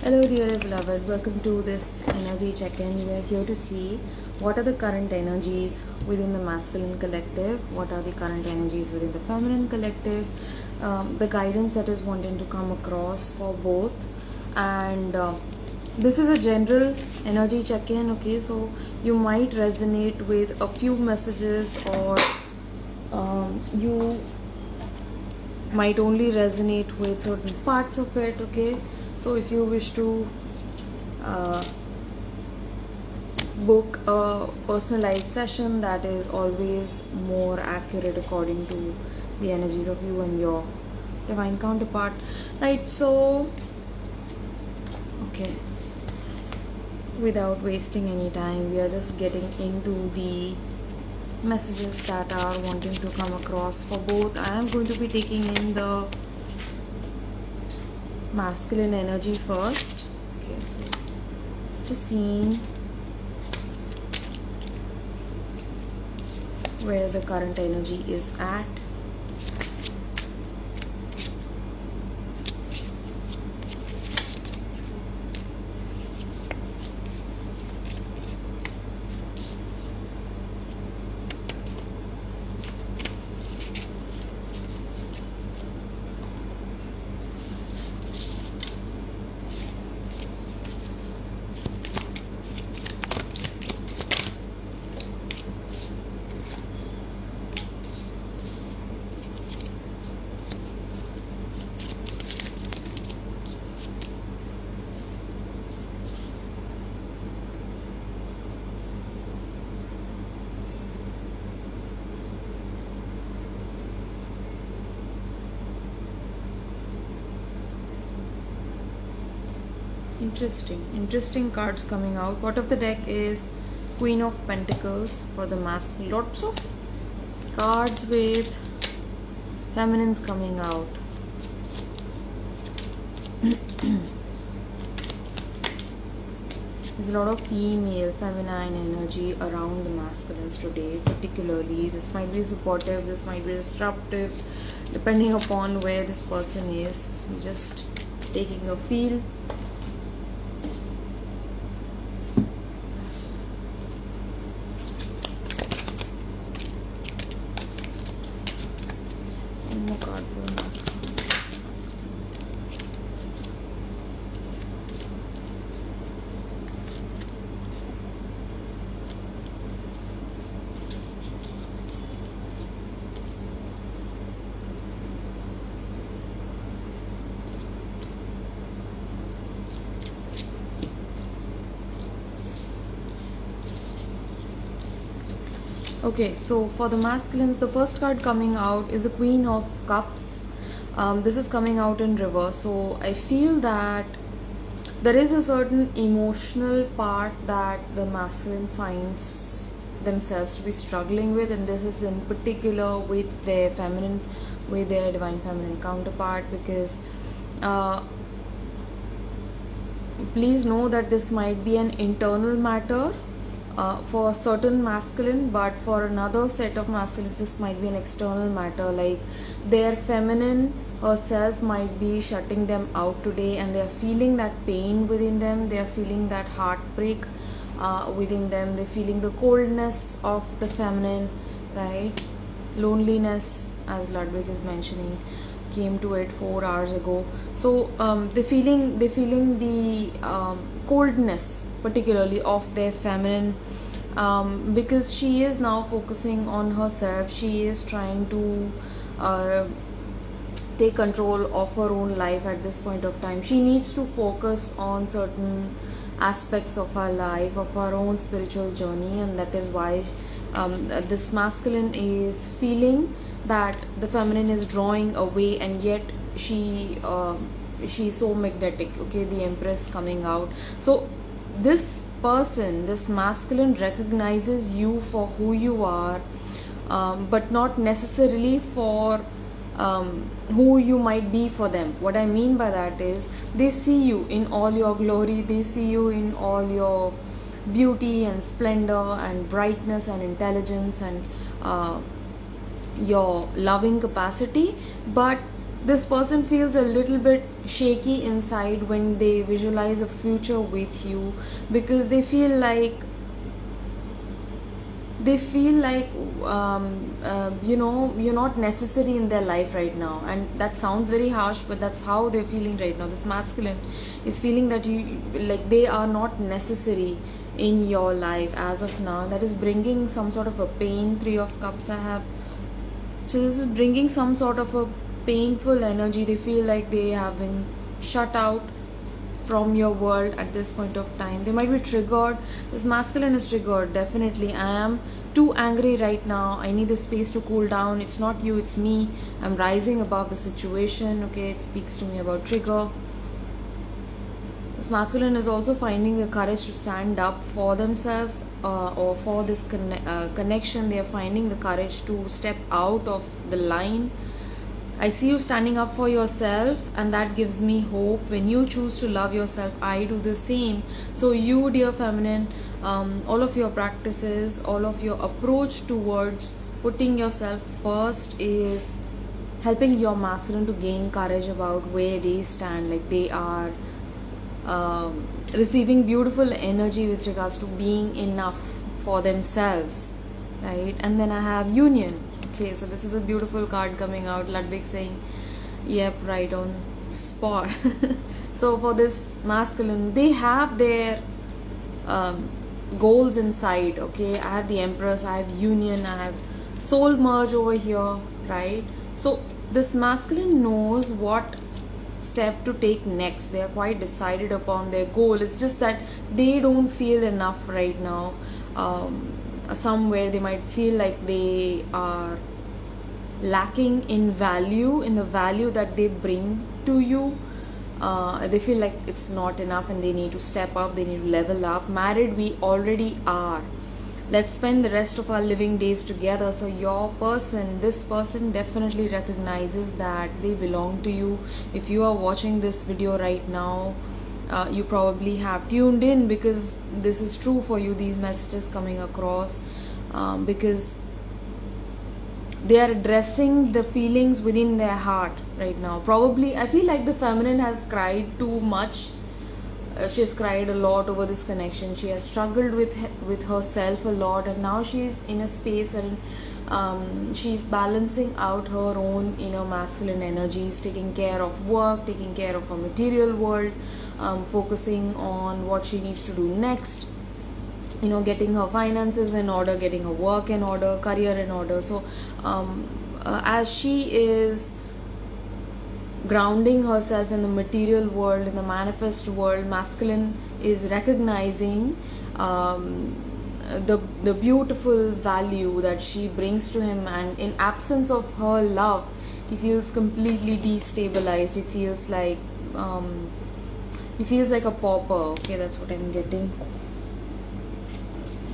Hello dear beloved, welcome to this energy check-in. We are here to see what are the current energies within the masculine collective, what are the current energies within the feminine collective, the guidance that is wanting to come across for both. And this is a general energy check-in, okay? So you might resonate with a few messages, or you might only resonate with certain parts of it, okay? So if you wish to book a personalized session, that is always more accurate according to the energies of you and your divine counterpart, right? So okay, without wasting any time, we are just getting into the messages that are wanting to come across for both. I am going to be taking in the masculine energy first. Okay, so just seeing where the current energy is at. Interesting cards coming out. What of the deck is Queen of Pentacles for the masculine. Lots of cards with feminines coming out. There's a lot of female, feminine energy around the masculines today, particularly. This might be supportive, this might be disruptive, depending upon where this person is. I'm just taking a feel. One more card for the masculine. Okay, so for the masculines, the first card coming out is the Queen of Cups. This is coming out in reverse. So I feel that there is a certain emotional part that the masculine finds themselves to be struggling with, and this is in particular with their feminine, with their divine feminine counterpart, because please know that this might be an internal matter for a certain masculine, but for another set of masculines this might be an external matter. Like their feminine herself might be shutting them out today, and they are feeling that pain within them, they are feeling that heartbreak within them, they're feeling the coldness of the feminine, right? Loneliness, as Ludwig is mentioning, came to it 4 hours ago. So they're feeling the coldness particularly of their feminine, because she is now focusing on herself. She is trying to take control of her own life at this point of time. She needs to focus on certain aspects of her life, of her own spiritual journey, and that is why this masculine is feeling that the feminine is drawing away, and yet she's so magnetic. Okay, the Empress coming out. So this person, this masculine, recognizes you for who you are, but not necessarily for who you might be for them. What I mean by that is they see you in all your glory, they see you in all your beauty and splendor and brightness and intelligence and your loving capacity, but This person feels a little bit shaky inside when they visualize a future with you, because they feel like you're not necessary in their life right now. And that sounds very harsh, but that's how they're feeling right now. This masculine is feeling that they are not necessary in your life as of now. That is bringing some sort of a pain. 3 of Cups I have. So this is bringing some sort of a painful energy. They feel like they have been shut out from your world at this point of time. They might be triggered. This masculine is triggered, definitely. I am too angry right now. I need the space to cool down. It's not you, it's me. I'm rising above the situation. Okay, it speaks to me about trigger. This masculine is also finding the courage to stand up for themselves, or for this connection. They are finding the courage to step out of the line. I see you standing up for yourself, and that gives me hope. When you choose to love yourself, I do the same. So you, dear feminine, all of your practices, all of your approach towards putting yourself first is helping your masculine to gain courage about where they stand. Like they are receiving beautiful energy with regards to being enough for themselves, right? And then I have union. Okay, so this is a beautiful card coming out. Ludwig saying, yep, right on spot. So for this masculine, they have their goals inside. Okay, I have the Empress, I have union, I have soul merge over here, right? So this masculine knows what step to take next. They are quite decided upon their goal. It's just that they don't feel enough right now. Somewhere they might feel like they are lacking in value, in the value that they bring to you. They feel like it's not enough and they need to step up, they need to level up. Married we already are. Let's spend the rest of our living days together. So this person definitely recognizes that they belong to you. If you are watching this video right now, you probably have tuned in because this is true for you, these messages coming across, because they are addressing the feelings within their heart right now. Probably, I feel like the feminine has cried too much. She has cried a lot over this connection. She has struggled with herself a lot, and now she's in a space and she's balancing out her own inner masculine energies, taking care of work, taking care of her material world, focusing on what she needs to do next, getting her finances in order, getting her work in order, career in order. So as she is grounding herself in the material world, in the manifest world, masculine is recognizing the beautiful value that she brings to him, and in absence of her love, he feels completely destabilized. He feels like a pauper. Okay, that's what I'm getting.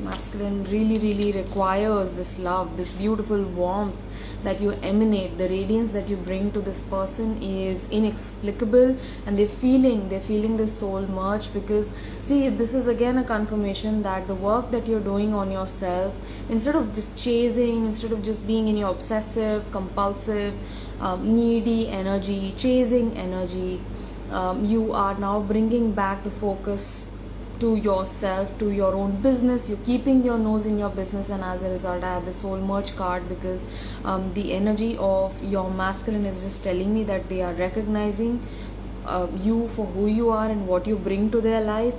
Masculine really requires this love, this beautiful warmth that you emanate. The radiance that you bring to this person is inexplicable, and they're feeling this soul merge. Because see, this is again a confirmation that the work that you're doing on yourself, instead of just chasing, instead of just being in your obsessive, compulsive, needy energy, chasing energy, you are now bringing back the focus to yourself, to your own business. You're keeping your nose in your business, and as a result, I have the soul merge card, because the energy of your masculine is just telling me that they are recognizing you for who you are and what you bring to their life,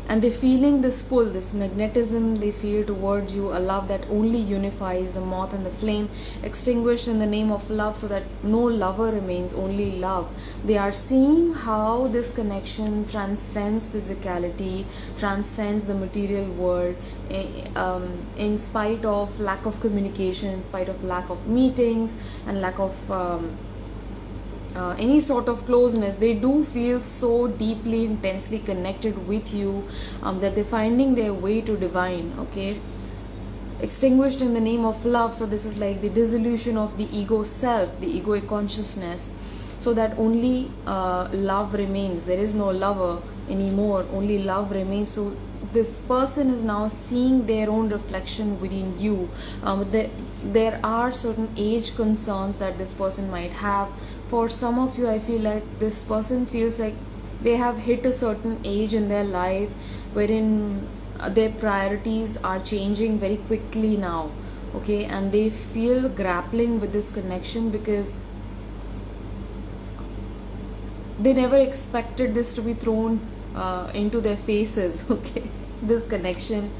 and they're feeling this pull, this magnetism they feel towards you, a love that only unifies. The moth and the flame extinguished in the name of love, so that no lover remains, only love. They are seeing how this connection transcends physicality, transcends the material world, in spite of lack of communication, in spite of lack of meetings, and lack of any sort of closeness. They do feel so deeply, intensely connected with you, that they're finding their way to divine. Okay, extinguished in the name of love. So this is like the dissolution of the ego self, the egoic consciousness, so that only love remains. There is no lover anymore, only love remains. So this person is now seeing their own reflection within you. There are certain age concerns that this person might have For some of you, I feel like this person feels like they have hit a certain age in their life wherein their priorities are changing very quickly now, okay, and they feel grappling with this connection because they never expected this to be thrown into their faces, okay, this connection.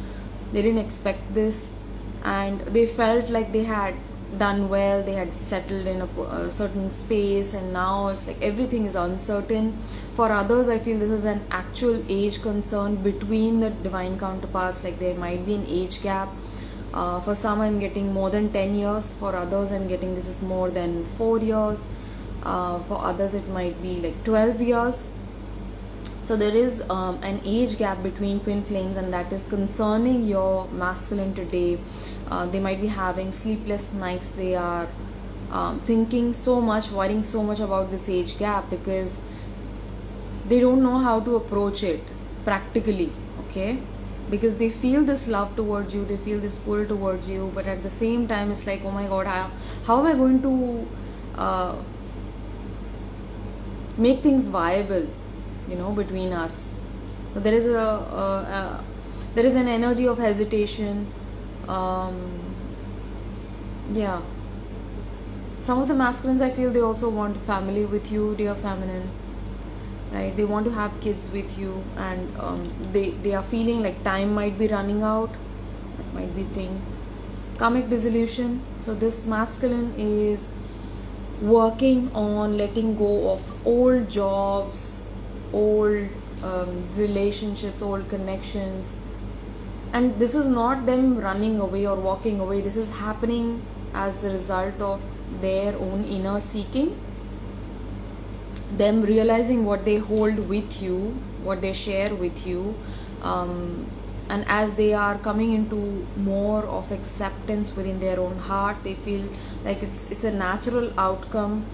They didn't expect this, and they felt like they had done well, they had settled in a certain space, and now it's like everything is uncertain. For others, I feel this is an actual age concern between the divine counterparts, like there might be an age gap. For some, I'm getting more than 10 years. For others, I'm getting this is more than 4 years. For others, it might be like 12 years. So there is an age gap between twin flames, and that is concerning your masculine today. They might be having sleepless nights. They are thinking so much, worrying so much about this age gap because they don't know how to approach it practically, okay? Because they feel this love towards you, they feel this pull towards you, but at the same time, it's like, oh my god, how am I going to make things viable, between us? So there is there is an energy of hesitation. Yeah, some of the masculines, I feel they also want family with you, dear feminine, right? They want to have kids with you, and they are feeling like time might be running out. That might be thing. Karmic dissolution. So this masculine is working on letting go of old jobs, old relationships, old connections. And this is not them running away or walking away. This is happening as a result of their own inner seeking, them realizing what they hold with you, what they share with you, and as they are coming into more of acceptance within their own heart, they feel like it's a natural outcome.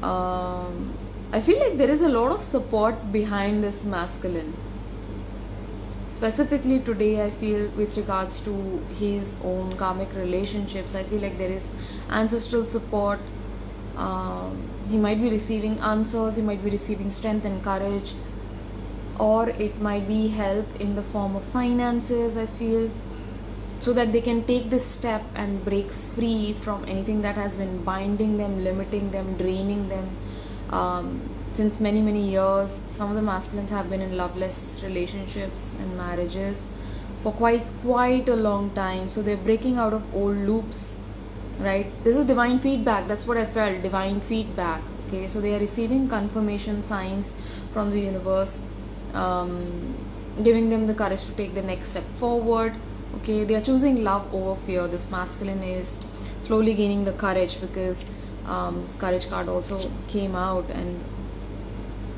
I feel like there is a lot of support behind this masculine. Specifically today, I feel with regards to his own karmic relationships, I feel like there is ancestral support. He might be receiving answers, he might be receiving strength and courage, or it might be help in the form of finances, I feel, so that they can take this step and break free from anything that has been binding them, limiting them, draining them. Since many years, some of the masculines have been in loveless relationships and marriages for quite a long time. So they're breaking out of old loops, right? This is divine feedback. That's what I felt, divine feedback. Okay, so they are receiving confirmation signs from the universe, giving them the courage to take the next step forward. Okay, they are choosing love over fear. This masculine is slowly gaining the courage because this courage card also came out, and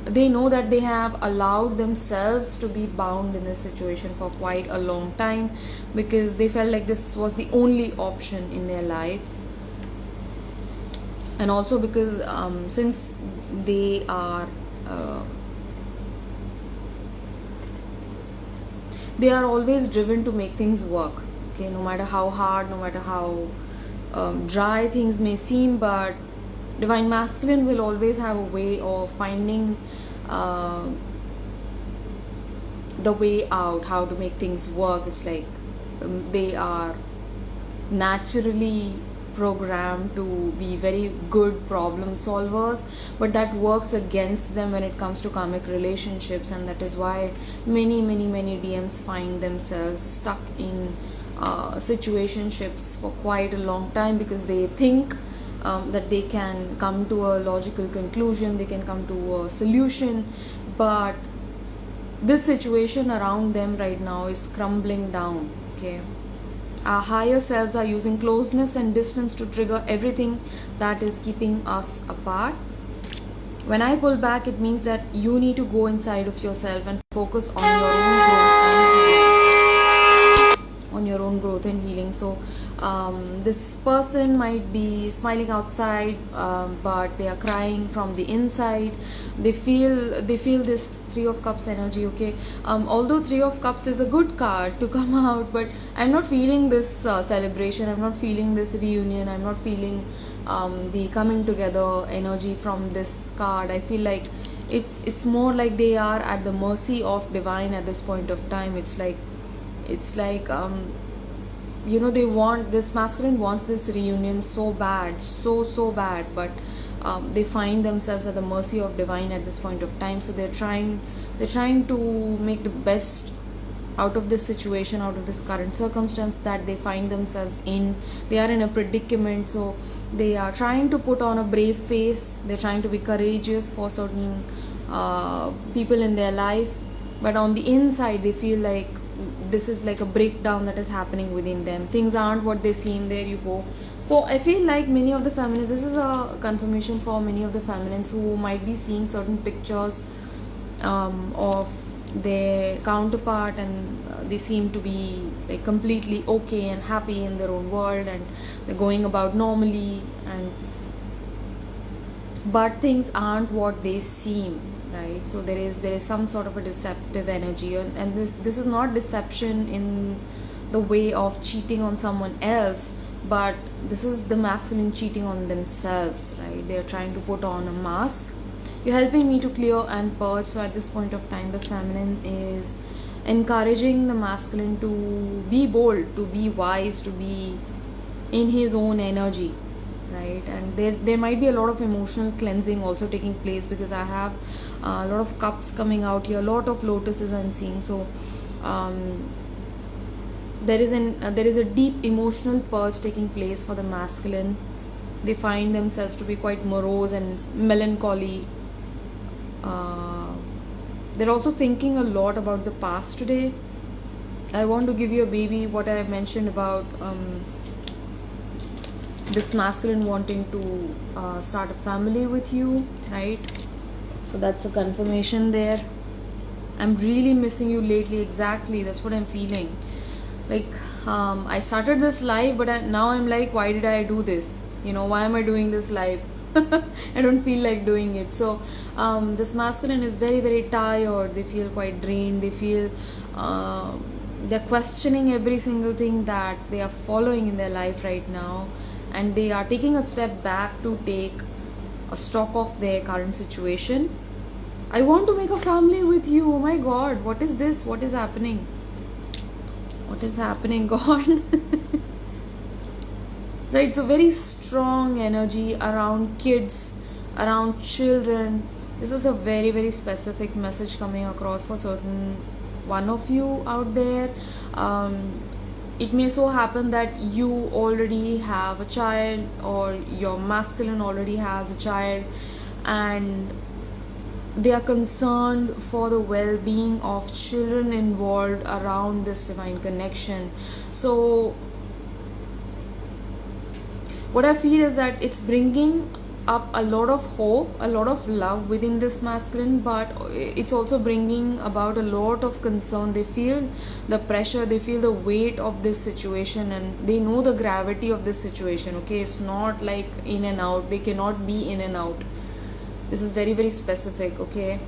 they know that they have allowed themselves to be bound in this situation for quite a long time because they felt like this was the only option in their life. And also because since they are always driven to make things work, okay, no matter how hard, no matter how dry things may seem, but divine masculine will always have a way of finding the way out, how to make things work. It's like they are naturally programmed to be very good problem solvers, but that works against them when it comes to karmic relationships, and that is why many DMs find themselves stuck in situationships for quite a long time because they think that they can come to a logical conclusion, they can come to a solution, but this situation around them right now is crumbling down. Okay, our higher selves are using closeness and distance to trigger everything that is keeping us apart. When I pull back, it means that you need to go inside of yourself and focus on your own growth and healing. So this person might be smiling outside, but they are crying from the inside. They feel this Three of Cups energy. Okay, although Three of Cups is a good card to come out, but I'm not feeling this celebration, I'm not feeling this reunion, I'm not feeling the coming together energy from this card. I feel like it's more like they are at the mercy of divine at this point of time. It's like they want, this masculine wants this reunion so bad, so bad, but they find themselves at the mercy of divine at this point of time. So they're trying to make the best out of this situation, out of this current circumstance that they find themselves in. They are in a predicament, so they are trying to put on a brave face. They're trying to be courageous for certain people in their life, but on the inside they feel like this is like a breakdown that is happening within them. Things aren't what they seem. There you go. So I feel like many of the feminines, this is a confirmation for many of the feminines who might be seeing certain pictures of their counterpart, and they seem to be like completely okay and happy in their own world, and they're going about normally, but things aren't what they seem, right? So there is some sort of a deceptive energy, and this is not deception in the way of cheating on someone else, but this is the masculine cheating on themselves, right? They're trying to put on a mask. You're helping me to clear and purge. So at this point of time, the feminine is encouraging the masculine to be bold, to be wise, to be in his own energy, right? And there might be a lot of emotional cleansing also taking place, because I have a lot of cups coming out here, a lot of lotuses I'm seeing. So there is a deep emotional purge taking place for the masculine. They find themselves to be quite morose and melancholy. They're also thinking a lot about the past today. I want to give you a baby, what I mentioned about this masculine wanting to start a family with you, right? So that's a confirmation there. I'm really missing you lately. Exactly, that's what I'm feeling. Like I started this live, but now I'm like, why did I do this? Why am I doing this live? I don't feel like doing it. So this masculine is very, very tired. They feel quite drained. They feel they're questioning every single thing that they are following in their life right now, and they are taking a step back to take a stock of their current situation. I want to make a family with you. Oh my God, what is this? What is happening? What is happening, God? Right, so very strong energy around kids, around children. This is a very, very specific message coming across for certain one of you out there. It may so happen that you already have a child, or your masculine already has a child, and they are concerned for the well-being of children involved around this divine connection. So what I feel is that it's bringing up a lot of hope, a lot of love within this masculine, but it's also bringing about a lot of concern. They feel the pressure, they feel the weight of this situation, and they know the gravity of this situation. Okay, it's not like in and out. They cannot be in and out. This is very, very specific. Okay,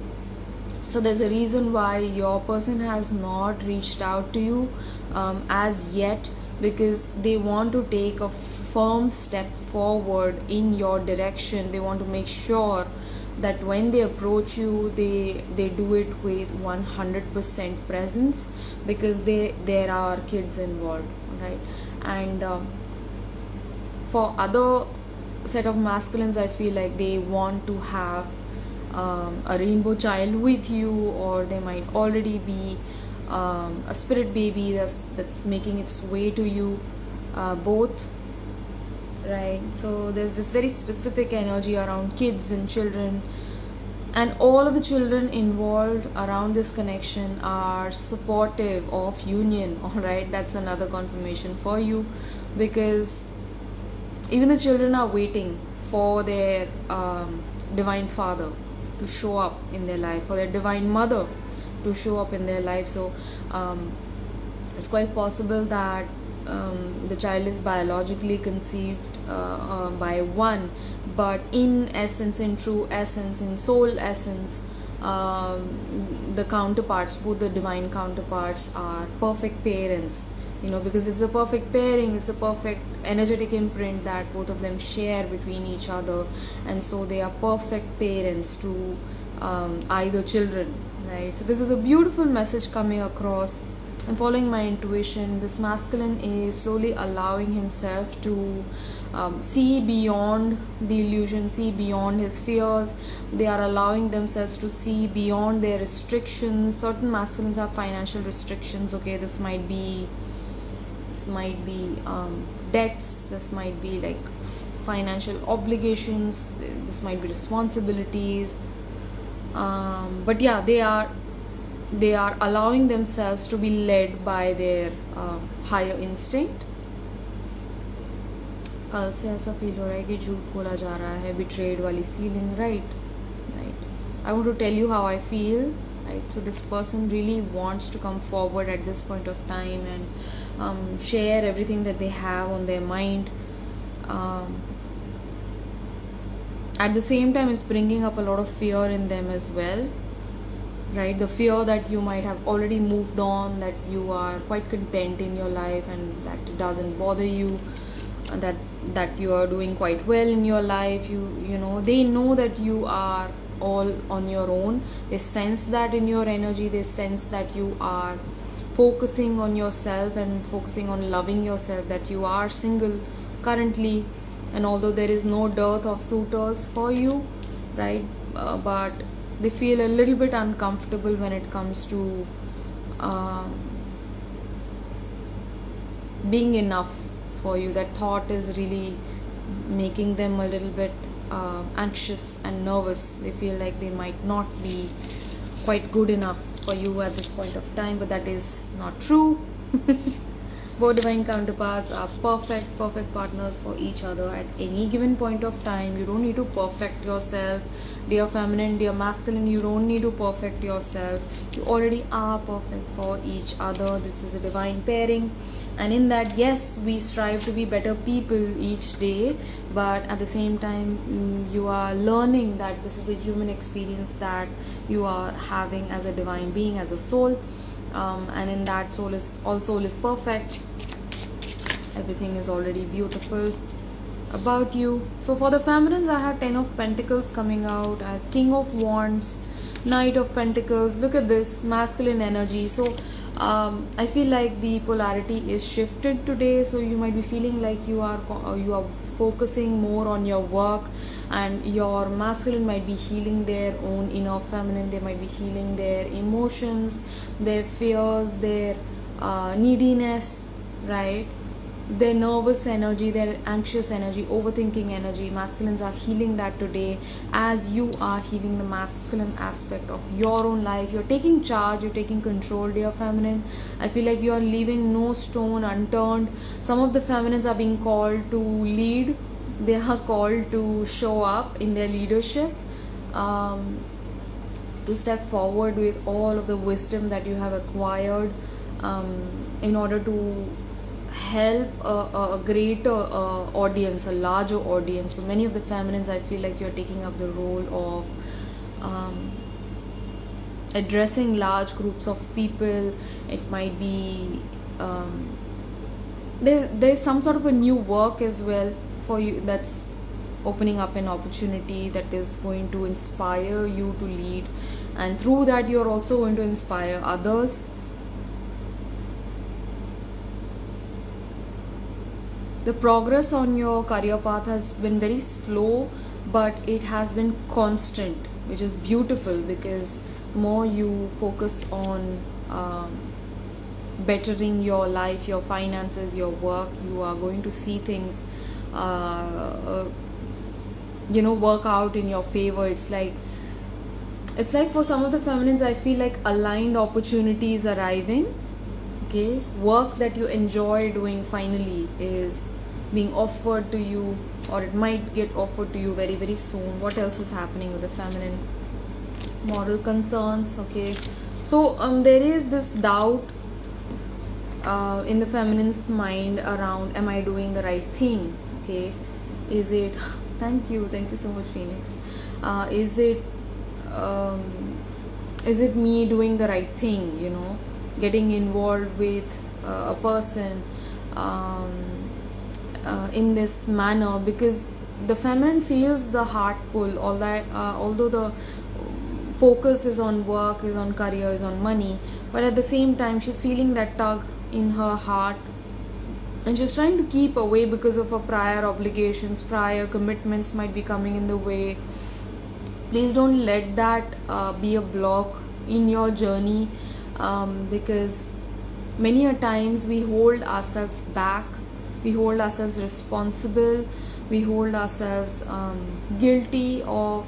so there's a reason why your person has not reached out to you as yet, because they want to take a firm step forward in your direction. They want to make sure that when they approach you, they do it with 100% presence, because there are kids involved, right? And for other set of masculines, I feel like they want to have a rainbow child with you, or they might already be a spirit baby that's making its way to you, both, right? So there's this very specific energy around kids and children, and all of the children involved around this connection are supportive of union. All right, that's another confirmation for you, because even the children are waiting for their divine father to show up in their life, for their divine mother to show up in their life. So it's quite possible that the child is biologically conceived by one, but in essence, in true essence, in soul essence, the counterparts, both the divine counterparts, are perfect parents, because it's a perfect pairing, it's a perfect energetic imprint that both of them share between each other, and so they are perfect parents to either children, right? So this is a beautiful message coming across. I'm following my intuition. This masculine is slowly allowing himself to see beyond the illusion, see beyond his fears. They are allowing themselves to see beyond their restrictions. Certain masculines have financial restrictions. Okay, this might be debts, this might be like financial obligations, this might be responsibilities, but yeah, they are allowing themselves to be led by their higher instinct. कल से ऐसा feel हो रहा है कि झूठ बोला जा रहा है, betrayed वाली feeling, right? I want to tell you how I feel, right? So this person really wants to come forward at this point of time and share everything that they have on their mind. At the same time, it's bringing up a lot of fear in them as well, right? The fear that you might have already moved on, that you are quite content in your life and that it doesn't bother you, and that you are doing quite well in your life. They know that you are all on your own. They sense that in your energy. They sense that you are focusing on yourself and focusing on loving yourself, that you are single currently, and although there is no dearth of suitors for you, right, but they feel a little bit uncomfortable when it comes to being enough for you. That thought is really making them a little bit anxious and nervous. They feel like they might not be quite good enough for you at this point of time, but that is not true. Both divine counterparts are perfect partners for each other at any given point of time. You don't need to perfect yourself. Dear feminine, dear masculine, you don't need to perfect yourself. You already are perfect for each other. This is a divine pairing, and in that, yes, we strive to be better people each day, but at the same time, you are learning that this is a human experience that you are having as a divine being, as a soul. And in that, all soul is perfect. Everything is already beautiful about you. So for the feminines, I had 10 of Pentacles coming out. I had King of Wands, Knight of Pentacles. Look at this masculine energy. So I feel like the polarity is shifted today. So you might be feeling like you are focusing more on your work, and your masculine might be healing their own inner feminine. They might be healing their emotions, their fears, their neediness, right? Their nervous energy, their anxious energy, overthinking energy. Masculines are healing that today, as you are healing the masculine aspect of your own life. You're taking charge, you're taking control, dear feminine. I feel like you are leaving no stone unturned. Some of the feminines are being called to lead. They are called to show up in their leadership, to step forward with all of the wisdom that you have acquired, in order to help a greater audience, a larger audience. For many of the feminines, I feel like you're taking up the role of addressing large groups of people. It might be there's some sort of a new work as well for you that's opening up an opportunity that is going to inspire you to lead, and through that you're also going to inspire others. The progress on your career path has been very slow, but it has been constant, which is beautiful, because the more you focus on bettering your life, your finances, your work, you are going to see things work out in your favor. It's like for some of the feminines, I feel like aligned opportunities arriving. Okay, work that you enjoy doing finally is being offered to you, or it might get offered to you very, very soon. What else is happening with the feminine? Moral concerns. Okay, so there is this doubt in the feminine's mind around, am I doing the right thing? Okay, is it thank you so much, Phoenix. Is it me doing the right thing? getting involved with a person in this manner, because the feminine feels the heart pull, all that, although the focus is on work, is on career, is on money, but at the same time she's feeling that tug in her heart, and she's trying to keep away because of her prior obligations, prior commitments might be coming in the way. Please don't let that be a block in your journey, because many a times we hold ourselves back, we hold ourselves responsible, we hold ourselves guilty of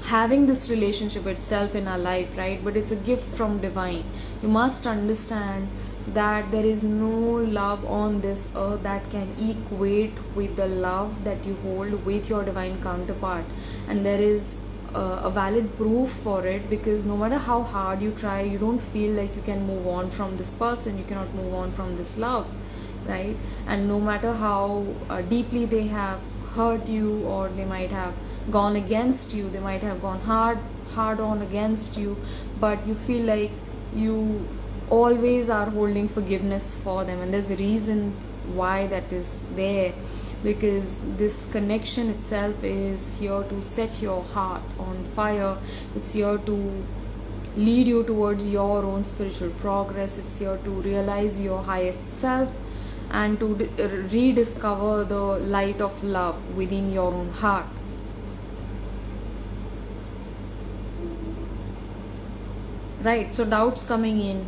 having this relationship itself in our life, right? But it's a gift from divine. You must understand that there is no love on this earth that can equate with the love that you hold with your divine counterpart, and there is a valid proof for it, because no matter how hard you try, you don't feel like you can move on from this person, you cannot move on from this love, right? And no matter how deeply they have hurt you, or they might have gone against you, they might have gone hard on against you, but you feel like you always are holding forgiveness for them, and there's a reason why that is there, because this connection itself is here to set your heart on fire. It's here to lead you towards your own spiritual progress. It's here to realize your highest self and to rediscover the light of love within your own heart. Right, so doubts coming in.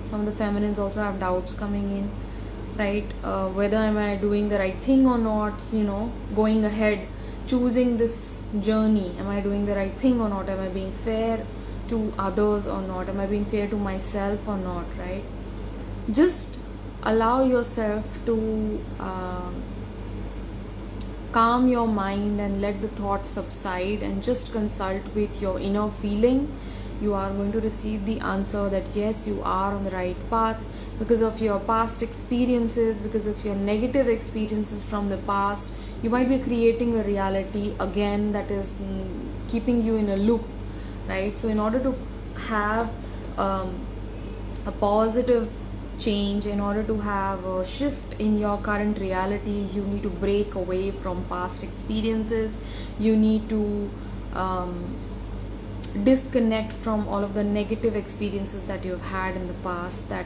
Some of the feminines also have doubts coming in, right? Whether am I doing the right thing or not, going ahead, choosing this journey. Am I doing the right thing or not? Am I being fair to others or not? Am I being fair to myself or not, right? Just allow yourself to calm your mind and let the thoughts subside, and just consult with your inner feeling. You are going to receive the answer that yes, you are on the right path, because of your past experiences, because of your negative experiences from the past. You might be creating a reality again that is keeping you in a loop, right? So in order to have a positive change, in order to have a shift in your current reality, you need to break away from past experiences. You need to disconnect from all of the negative experiences that you've had in the past that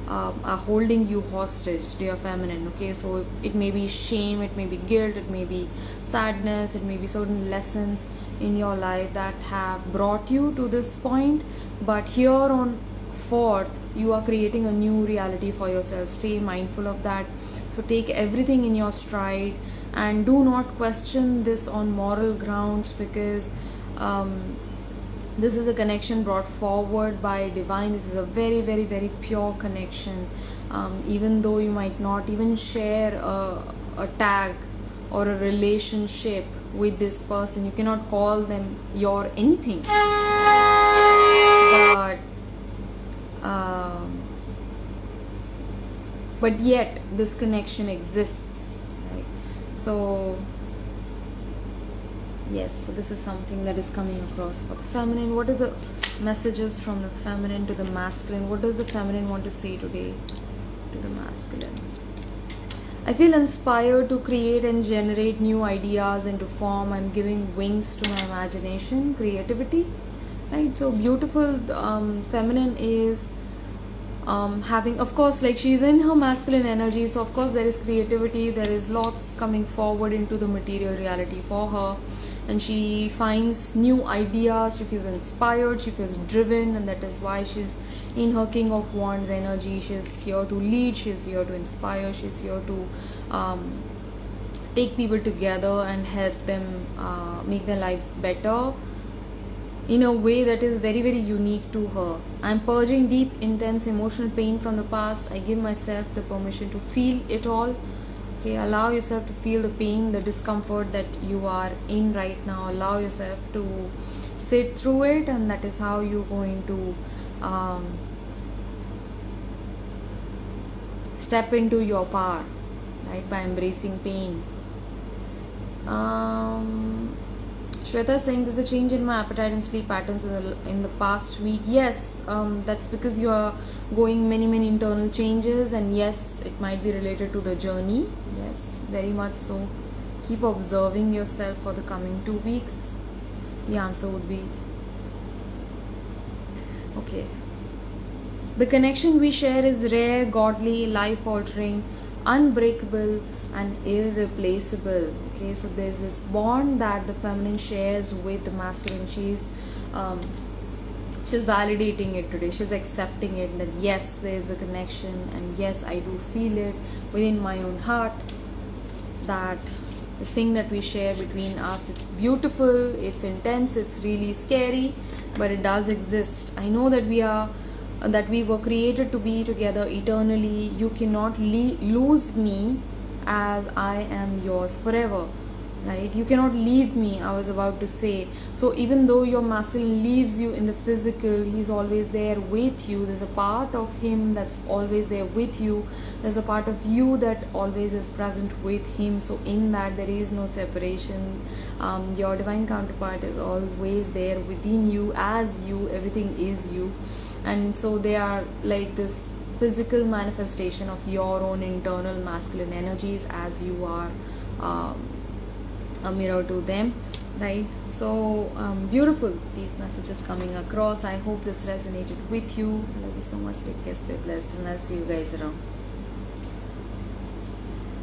are holding you hostage, dear feminine. Okay, so it may be shame, it may be guilt, it may be sadness, it may be certain lessons in your life that have brought you to this point, but here on forth you are creating a new reality for yourself. Stay mindful of that. So take everything in your stride and do not question this on moral grounds, because this is a connection brought forward by divine. This is a very, very, very pure connection. Even though you might not even share a tag or a relationship with this person, you cannot call them your anything, but yet this connection exists, right? So yes, so this is something that is coming across for the feminine. What are the messages from the feminine to the masculine? What does the feminine want to say today to the masculine? I feel inspired to create and generate new ideas into form. I'm giving wings to my imagination, creativity, right? So beautiful. Feminine is having, of course, like she's in her masculine energy, so of course there is creativity, there is lots coming forward into the material reality for her, and she finds new ideas, she feels inspired, she feels driven, and that is why she's in her King of Wands energy. She's here to lead, she's here to inspire, she's here to take people together and help them make their lives better in a way that is very, very unique to her. I'm purging deep, intense emotional pain from the past. I give myself the permission to feel it all. Okay, allow yourself to feel the pain, the discomfort that you are in right now. Allow yourself to sit through it, and that is how you're going to step into your power, right? By embracing pain. Shweta is saying there's a change in my appetite and sleep patterns in the past week. Yes, that's because you are going many internal changes, and yes, it might be related to the journey. Yes, very much so. Keep observing yourself for the coming 2 weeks. The answer would be okay. The connection we share is rare, godly, life altering, unbreakable, and irreplaceable. Okay, so there's this bond that the feminine shares with the masculine. She's validating it today. She's accepting it that yes, there's a connection, and yes, I do feel it within my own heart that this thing that we share between us, it's beautiful, it's intense, it's really scary, but it does exist. I know that we were created to be together eternally. You cannot lose me as I am yours forever, right? You cannot leave me, I was about to say. So even though your masculine leaves you in the physical, he's always there with you. There's a part of him that's always there with you. There's a part of you that always is present with him. So in that, there is no separation. Your divine counterpart is always there within you, as you. Everything is you. And so they are like this physical manifestation of your own internal masculine energies, as you are a mirror to them, right? So beautiful, these messages coming across. I hope this resonated with you. I love you so much. Take care, stay blessed, and I'll see you guys around.